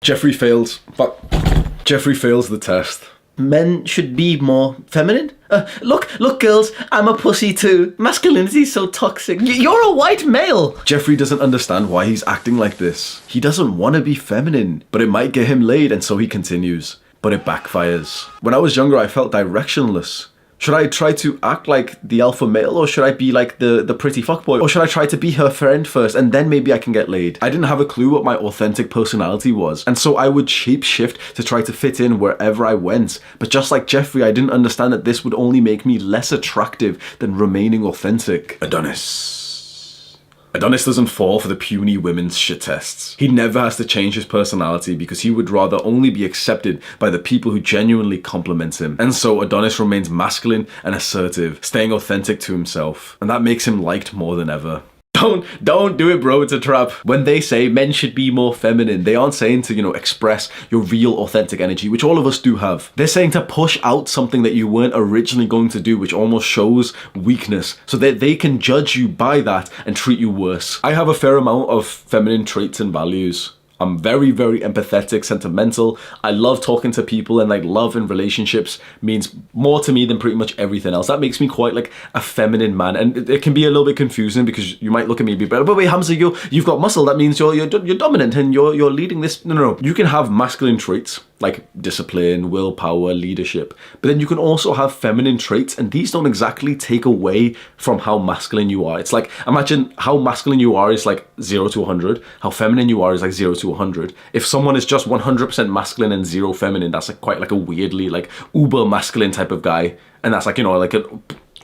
Jeffrey fails. But Jeffrey fails the test. Men should be more feminine. Look, girls, I'm a pussy too. Masculinity's so toxic. You're a white male. Jeffrey doesn't understand why he's acting like this. He doesn't want to be feminine, but it might get him laid, and so he continues. But it backfires. When I was younger, I felt directionless. Should I try to act like the alpha male, or should I be like the pretty fuckboy? Or should I try to be her friend first and then maybe I can get laid? I didn't have a clue what my authentic personality was, and so I would shape shift to try to fit in wherever I went. But just like Jeffrey, I didn't understand that this would only make me less attractive than remaining authentic. Adonis doesn't fall for the puny women's shit tests. He never has to change his personality because he would rather only be accepted by the people who genuinely compliment him. And so Adonis remains masculine and assertive, staying authentic to himself. And that makes him liked more than ever. Don't do it, bro. It's a trap. When they say men should be more feminine, they aren't saying to, express your real authentic energy, which all of us do have. They're saying to push out something that you weren't originally going to do, which almost shows weakness, so that they can judge you by that and treat you worse. I have a fair amount of feminine traits and values. I'm very, very empathetic, sentimental. I love talking to people, and love and relationships means more to me than pretty much everything else. That makes me quite like a feminine man, and it can be a little bit confusing because you might look at me and be but wait, Hamza, you've got muscle. That means you're dominant and you're leading this. No. You can have masculine traits like discipline, willpower, leadership, but then you can also have feminine traits, and these don't exactly take away from how masculine you are. It's like, imagine how masculine you are is like 0 to 100, how feminine you are is like 0 to 100. If someone is just 100% masculine and 0 feminine, that's quite like a weirdly uber masculine type of guy, and that's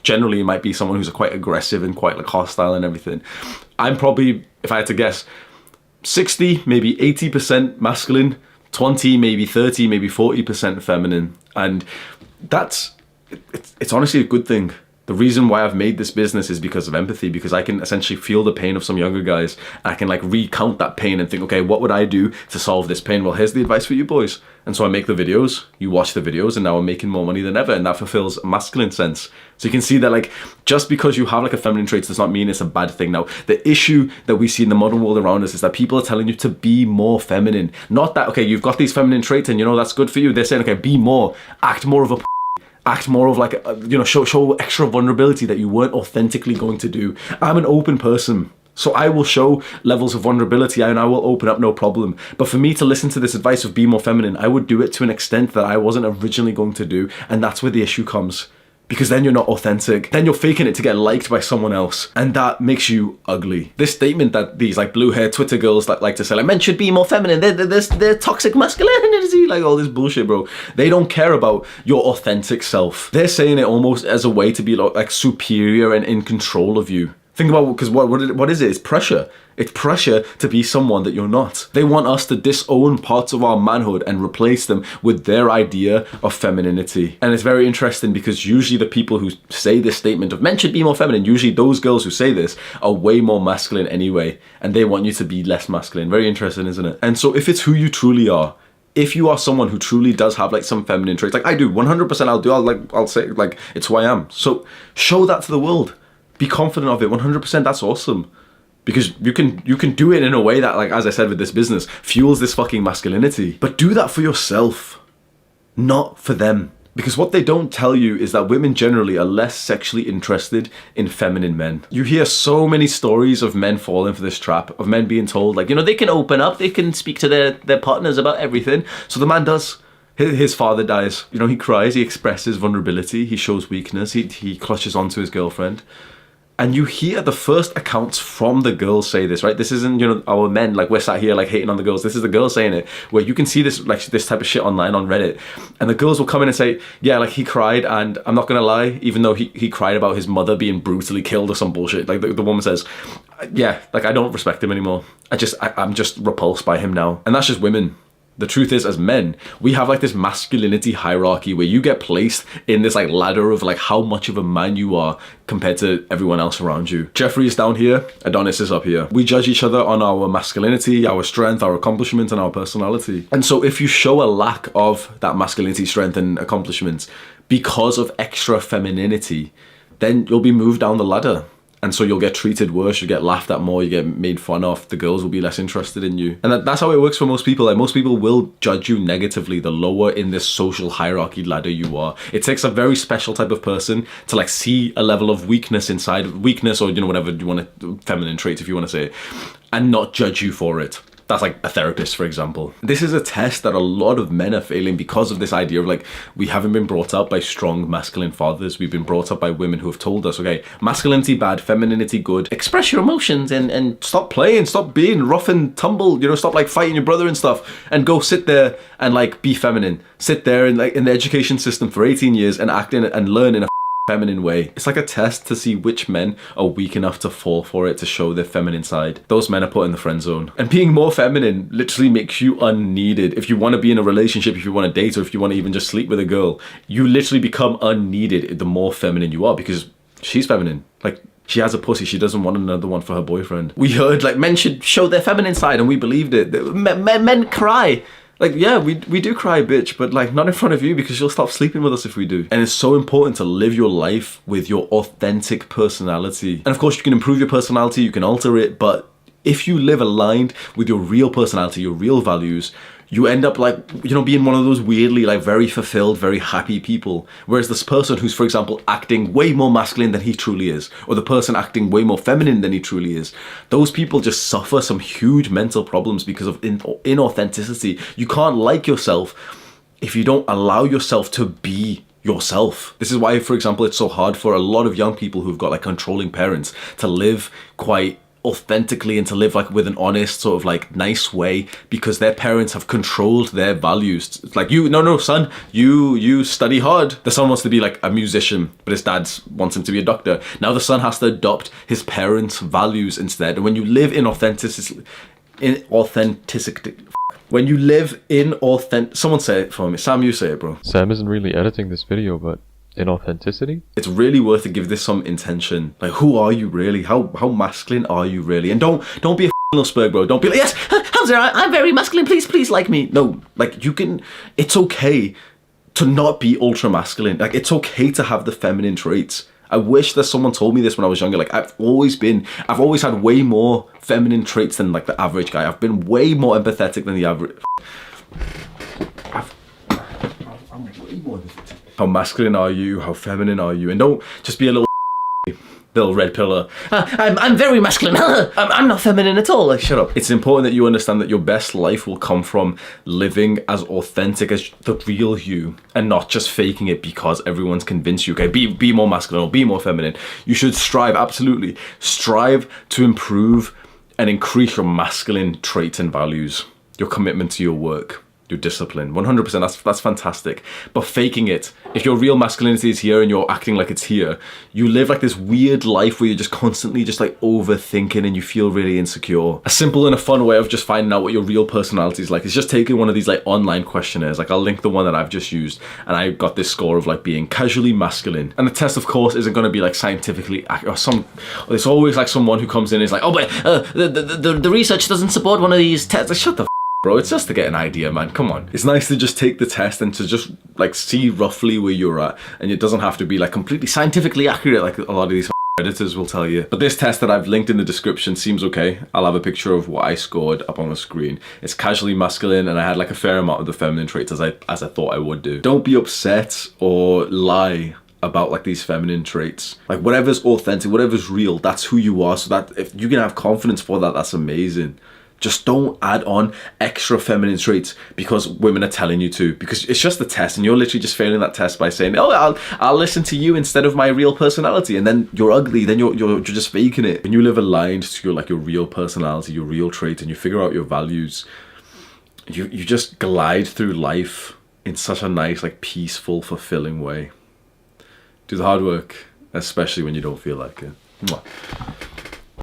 generally it might be someone who's quite aggressive and quite hostile and everything. I'm probably, if I had to guess, 60, maybe 80% masculine, 20, maybe 30, maybe 40% feminine. And it's honestly a good thing. The reason why I've made this business is because of empathy, because I can essentially feel the pain of some younger guys, and I can recount that pain and think, okay, what would I do to solve this pain? Well, here's the advice for you boys. And so I make the videos, you watch the videos, and now I'm making more money than ever, and that fulfills a masculine sense. So you can see that just because you have a feminine trait does not mean it's a bad thing. Now, the issue that we see in the modern world around us is that people are telling you to be more feminine. Not that, okay, you've got these feminine traits and that's good for you. They're saying, okay, be more, act more of a act more of show extra vulnerability that you weren't authentically going to do. I'm an open person, so I will show levels of vulnerability and I will open up, no problem. But for me to listen to this advice of be more feminine, I would do it to an extent that I wasn't originally going to do, and that's where the issue comes. Because then you're not authentic. Then you're faking it to get liked by someone else. And that makes you ugly. This statement that these blue-haired Twitter girls like to say, men should be more feminine. They're toxic masculinity. All this bullshit, bro. They don't care about your authentic self. They're saying it almost as a way to be superior and in control of you. Think about, because what is it? It's pressure. It's pressure to be someone that you're not. They want us to disown parts of our manhood and replace them with their idea of femininity. And it's very interesting because usually the people who say this statement of men should be more feminine, usually those girls who say this are way more masculine anyway, and they want you to be less masculine. Very interesting, isn't it? And so if it's who you truly are, if you are someone who truly does have some feminine traits, I do, 100% I'll say it's who I am. So show that to the world. Be confident of it, 100%. That's awesome. Because you can do it in a way that, as I said with this business, fuels this fucking masculinity. But do that for yourself, not for them. Because what they don't tell you is that women generally are less sexually interested in feminine men. You hear so many stories of men falling for this trap, of men being told, they can open up, they can speak to their partners about everything. So the man does. His father dies. He cries, he expresses vulnerability, he shows weakness, he clutches onto his girlfriend. And you hear the first accounts from the girls say this, right? This isn't, our men, we're sat here, hating on the girls. This is the girls saying it, where you can see this, this type of shit online on Reddit. And the girls will come in and say, yeah, he cried, and I'm not gonna lie, even though he cried about his mother being brutally killed or some bullshit. The woman says, yeah, I don't respect him anymore. I'm just repulsed by him now. And that's just women. The truth is, as men, we have this masculinity hierarchy where you get placed in this ladder of how much of a man you are compared to everyone else around you. Jeffrey is down here, Adonis is up here. We judge each other on our masculinity, our strength, our accomplishment, and our personality. And so if you show a lack of that masculinity, strength, and accomplishments because of extra femininity, then you'll be moved down the ladder. And so you'll get treated worse, you get laughed at more, you get made fun of, the girls will be less interested in you. And that's how it works for most people. Like, most people will judge you negatively the lower in this social hierarchy ladder you are. It takes a very special type of person to like see a level of weakness inside, weakness, or, you know, whatever you want to, feminine traits if you want to say it, and not judge you for it. That's like a therapist, for example. This is a test that a lot of men are failing because of this idea of like, we haven't been brought up by strong masculine fathers. We've been brought up by women who have told us, okay, masculinity bad, femininity good. Express your emotions and stop playing, stop being rough and tumble, you know, stop like fighting your brother and stuff, and go sit there and like be feminine. Sit there in like in the education system for 18 years and act in it and learn in a feminine way. It's like a test to see which men are weak enough to fall for it, to show their feminine side. Those men are put in the friend zone. And being more feminine literally makes you unneeded. If you want to be in a relationship, if you want to date, or if you want to even just sleep with a girl, you literally become unneeded the more feminine you are, because she's feminine. Like, she has a pussy, she doesn't want another one for her boyfriend. We heard like men should show their feminine side, and we believed it. Men cry. Like, yeah, we do cry, bitch, but like not in front of you, because you'll stop sleeping with us if we do. And it's so important to live your life with your authentic personality. And of course, you can improve your personality, you can alter it, but if you live aligned with your real personality, your real values, you end up like, you know, being one of those weirdly like very fulfilled, very happy people. Whereas this person who's, for example, acting way more masculine than he truly is, or the person acting way more feminine than he truly is, those people just suffer some huge mental problems because of inauthenticity. You can't like yourself if you don't allow yourself to be yourself. This is why, for example, it's so hard for a lot of young people who've got like controlling parents to live quite authentically and to live like with an honest sort of like nice way, because their parents have controlled their values. It's like, no son, you study hard. The son wants to be like a musician, but his dad wants him to be a doctor. Now the son has to adopt his parents' values instead. And when you live in authenticity, when you live in someone say it for me. Sam, you say it, bro. Sam isn't really editing this video, but inauthenticity? It's really worth to give this some intention. Like, who are you really? How masculine are you really? And don't be a little spurg, bro. Don't be like, yes, Hamza, I'm very masculine, please like me. No, like, it's okay to not be ultra masculine. Like, it's okay to have the feminine traits. I wish that someone told me this when I was younger. Like, I've always had way more feminine traits than like the average guy. I've been way more empathetic than the average. I'm way more empathetic. How masculine are you? How feminine are you? And don't just be a little red pillar. I'm very masculine. I'm not feminine at all. Like, shut up. It's important that you understand that your best life will come from living as authentic as the real you, and not just faking it because everyone's convinced you, okay, be more masculine or be more feminine. You should absolutely strive to improve and increase your masculine traits and values, your commitment to your work, your discipline. 100%, that's fantastic. But faking it, if your real masculinity is here and you're acting like it's here, you live like this weird life where you're just constantly just like overthinking and you feel really insecure. A simple and a fun way of just finding out what your real personality is like is just taking one of these like online questionnaires. Like, I'll link the one that I've just used, and I got this score of like being casually masculine. And the test, of course, isn't going to be like scientifically accurate, or there's always like someone who comes in and is like, oh, but the research doesn't support one of these tests. Like, shut the bro, it's just to get an idea, man. Come on. It's nice to just take the test and to just like see roughly where you're at, and it doesn't have to be like completely scientifically accurate like a lot of these editors will tell you. But this test that I've linked in the description seems okay. I'll have a picture of what I scored up on the screen. It's casually masculine, and I had like a fair amount of the feminine traits as I thought I would do. Don't be upset or lie about like these feminine traits. Like, whatever's authentic, whatever's real, that's who you are. So that if you can have confidence for that, that's amazing. Just don't add on extra feminine traits because women are telling you to, because it's just a test and you're literally just failing that test by saying, oh, I'll listen to you instead of my real personality, and then you're ugly, then you're just faking it. When you live aligned to your real personality, your real traits, and you figure out your values, you just glide through life in such a nice, like, peaceful, fulfilling way. Do the hard work, especially when you don't feel like it. Mwah.